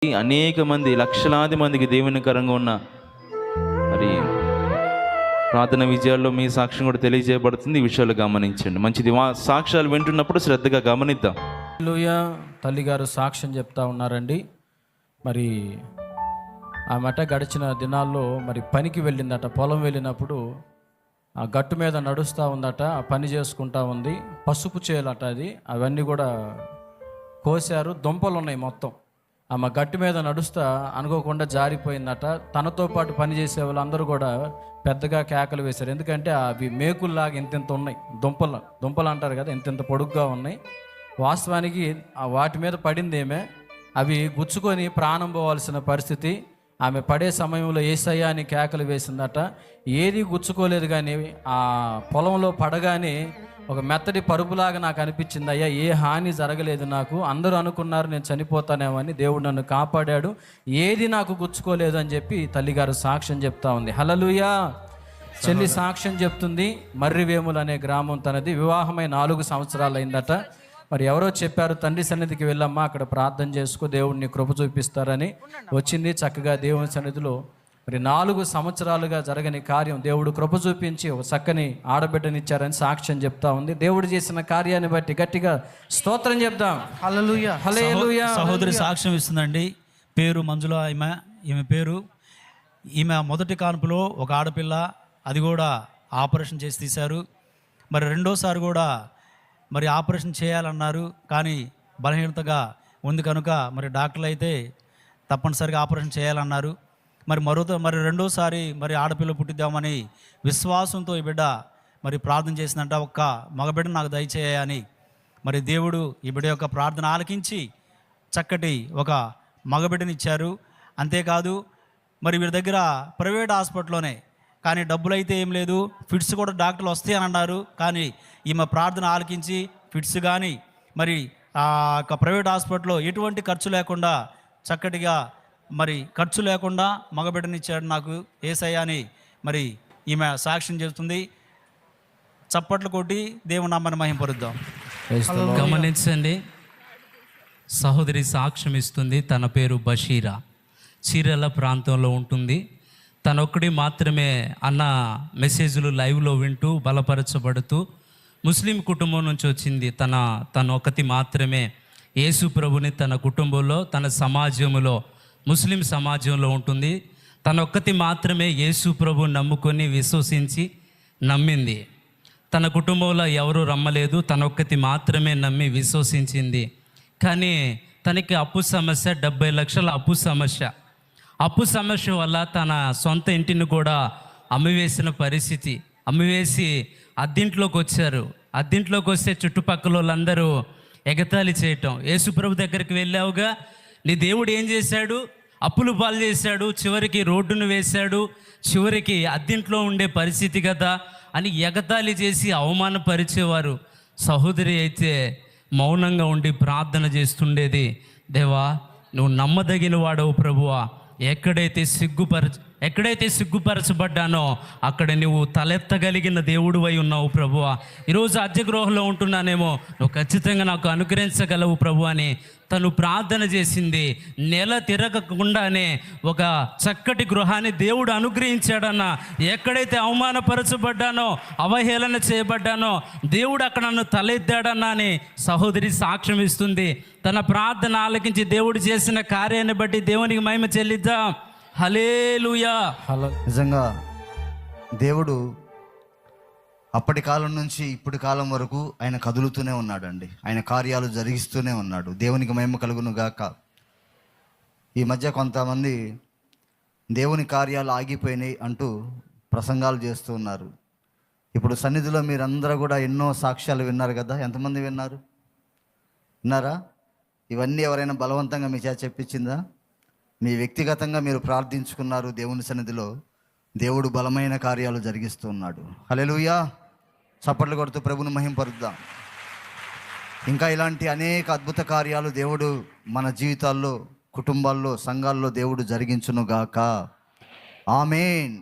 అనేక మంది, లక్షలాది మందికి దేవునికరంగా ఉన్న మరి ప్రార్థన విజయాల్లో మీ సాక్ష్యం కూడా తెలియజేయబడుతుంది. ఈ విషయాలు గమనించండి. మంచిది. సాక్ష్యాలు వింటున్నప్పుడు శ్రద్ధగా గమనిద్దాం. హల్లెలూయా. తల్లిగారు సాక్ష్యం చెప్తా ఉన్నారండి. మరి ఆమెట గడిచిన దినాల్లో మరి పనికి వెళ్ళిందట. పొలం వెళ్ళినప్పుడు ఆ గట్టు మీద నడుస్తూ ఉందట. ఆ పని చేసుకుంటా ఉంది. పసుపు చేయాలట అది. అవన్నీ కూడా కోసారు. దుంపలు ఉన్నాయి మొత్తం. ఆమె గట్టు మీద నడుస్తా అనుకోకుండా జారిపోయిందట. తనతో పాటు పనిచేసే వాళ్ళందరూ కూడా పెద్దగా కేకలు వేశారు. ఎందుకంటే అవి మేకుల్లాగా ఇంతింత ఉన్నాయి. దుంపలు అంటారు కదా, ఇంతింత పొడుగ్గా ఉన్నాయి. వాస్తవానికి వాటి మీద పడిందేమే, అవి గుచ్చుకొని ప్రాణం పోవాల్సిన పరిస్థితి. ఆమె పడే సమయంలో యేసయ్య అని కేకలు వేసిందట. ఏది గుచ్చుకోలేదు, కానీ ఆ పొలంలో పడగానే ఒక మెత్తటి పరుపులాగా నాకు అనిపించింది. అయ్యా, ఏ హాని జరగలేదు నాకు. అందరూ అనుకున్నారు నేను చనిపోతానేమో అని. దేవుడు నన్ను కాపాడాడు. ఏది నాకు గుచ్చుకోలేదు అని చెప్పి తల్లిగారు సాక్ష్యం చెప్తా ఉంది. హల్లెలూయా. చెల్లి సాక్ష్యం చెప్తుంది. మర్రివేములు అనే గ్రామం తనది. వివాహమై 4 సంవత్సరాలు అయిందట. మరి ఎవరో చెప్పారు, తండ్రి సన్నిధికి వెళ్ళమ్మా, అక్కడ ప్రార్థన చేసుకో, దేవుడిని కృప చూపిస్తారని. వచ్చింది. చక్కగా దేవుని సన్నిధిలో మరి 4 సంవత్సరాలుగా జరగని కార్యం దేవుడు కృప చూపించి ఒక చక్కని ఆడబిడ్డనిచ్చారని సాక్ష్యం చెప్తా ఉంది. దేవుడు చేసిన కార్యాన్ని బట్టి గట్టిగా స్తోత్రం చెప్దాం. హల్లెలూయా, హల్లెలూయా. సహోదరి సాక్ష్యం ఇస్తుందండి. పేరు మంజుల. ఈమె పేరు. ఈమె మొదటి కాన్పులో ఒక ఆడపిల్ల, అది కూడా ఆపరేషన్ చేసి తీశారు. మరి రెండోసారి కూడా మరి ఆపరేషన్ చేయాలన్నారు, కానీ బలహీనతగా ఉంది కనుక మరి డాక్టర్లు అయితే తప్పనిసరిగా ఆపరేషన్ చేయాలన్నారు. మరి రెండోసారి మరి ఆడపిల్ల పుట్టిద్దామని విశ్వాసంతో ఈ బిడ్డ మరి ప్రార్థన చేసిందంట. ఒక్క మగబిడ్డ నాకు దయచేయని. మరి దేవుడు ఈ బిడ్డ యొక్క ప్రార్థన ఆలకించి చక్కటి ఒక మగబిడ్డనిచ్చారు. అంతేకాదు మరి వీరి దగ్గర ప్రైవేట్ హాస్పిటల్లోనే, కానీ డబ్బులు అయితే ఏం లేదు. ఫిట్స్ కూడా డాక్టర్లు వస్తాయి అని అన్నారు, కానీ ఈమె ప్రార్థన ఆలకించి ఫిట్స్ కానీ మరి ఆ యొక్క ప్రైవేట్ హాస్పిటల్లో ఎటువంటి ఖర్చు లేకుండా చక్కటిగా మరి ఖర్చు లేకుండా మగబిడ్డనిచ్చాడు నాకు యేసయ్య అని మరి ఈమె సాక్ష్యం చేస్తుంది. చప్పట్లు కొట్టి దేవుని నామాన్ని మహింపరుద్దాం. గమనించండి, సహోదరి సాక్ష్యం ఇస్తుంది. తన పేరు బషీరా. చీరల ప్రాంతంలో ఉంటుంది. తనొక్కడి మాత్రమే అన్న మెసేజ్లు లైవ్లో వింటూ బలపరచబడుతూ ముస్లిం కుటుంబం నుంచి వచ్చింది. తన ఒకటి మాత్రమే యేసు ప్రభుని తన కుటుంబంలో, తన సమాజంలో, ముస్లిం సమాజంలో ఉంటుంది. తనొక్కటి మాత్రమే యేసు ప్రభుని నమ్ముకొని విశ్వసించి నమ్మింది. తన కుటుంబంలో ఎవరు రమ్మలేదు. తనొక్కటి మాత్రమే నమ్మి విశ్వసించింది. కానీ తనకి అప్పు సమస్య, 70 లక్షల అప్పు సమస్య. అప్పు సమస్య వల్ల తన సొంత ఇంటిని కూడా అమ్మివేసిన పరిస్థితి. అమ్మివేసి అద్దింట్లోకి వచ్చారు. అద్దింట్లోకి వస్తే చుట్టుపక్కల వాళ్ళందరూ ఎగతాళి చేయటం. యేసుప్రభు దగ్గరికి వెళ్ళావుగా, నీ దేవుడు ఏం చేశాడు? అప్పులు పాలు చేశాడు, చివరికి రోడ్డును వేశాడు, చివరికి అద్దింట్లో ఉండే పరిస్థితి కదా అని ఎగతాళి చేసి అవమానపరిచేవారు. సహోదరి అయితే మౌనంగా ఉండి ప్రార్థన చేస్తుండేది. దేవా, నువ్వు నమ్మదగిన వాడవు ప్రభువా. ఎక్కడైతే సిగ్గుపరచబడ్డానో అక్కడ నువ్వు తలెత్తగలిగిన దేవుడు అయి ఉన్నావు ప్రభువా. ఈరోజు అద్దెగృహంలో ఉంటున్నానేమో, నువ్వు ఖచ్చితంగా నాకు అనుగ్రహించగలవు ప్రభు అని తను ప్రార్థన చేసింది. నెల తిరగకుండానే ఒక చక్కటి గృహాన్ని దేవుడు అనుగ్రహించాడన్న. ఎక్కడైతే అవమానపరచబడ్డానో, అవహేళన చేయబడ్డానో, దేవుడు అక్కడ నన్ను తలెత్తాడన్నా అని సహోదరి సాక్ష్యం ఇస్తుంది. తన ప్రార్థన ఆలకించి దేవుడు చేసిన కార్యాన్ని బట్టి దేవునికి మహిమ చెల్లిద్దాం. హల్లెలూయా. నిజంగా దేవుడు అప్పటి కాలం నుంచి ఇప్పటి కాలం వరకు ఆయన కదులుతూనే ఉన్నాడండి. ఆయన కార్యాలు జరిగిస్తూనే ఉన్నాడు. దేవునికి మహిమ కలుగును గాక. ఈ మధ్య కొంతమంది దేవుని కార్యాలు ఆగిపోయినాయి అంటూ ప్రసంగాలు చేస్తూ ఉన్నారు. ఇప్పుడు సన్నిధిలో మీరందరూ కూడా ఎన్నో సాక్ష్యాలు విన్నారు కదా. ఎంతమంది విన్నారా? ఇవన్నీ ఎవరైనా బలవంతంగా మీ చేత చెప్పించిందా? మీ వ్యక్తిగతంగా మీరు ప్రార్థించుకున్నారు. దేవుని సన్నిధిలో దేవుడు బలమైన కార్యాలు జరిగిస్తూ ఉన్నాడు. హల్లెలూయా. చప్పట్లు కొడుతూ ప్రభుని మహింపరుద్దాం. ఇంకా ఇలాంటి అనేక అద్భుత కార్యాలు దేవుడు మన జీవితాల్లో, కుటుంబాల్లో, సంఘాల్లో దేవుడు జరిగించును గాక. ఆమేన్.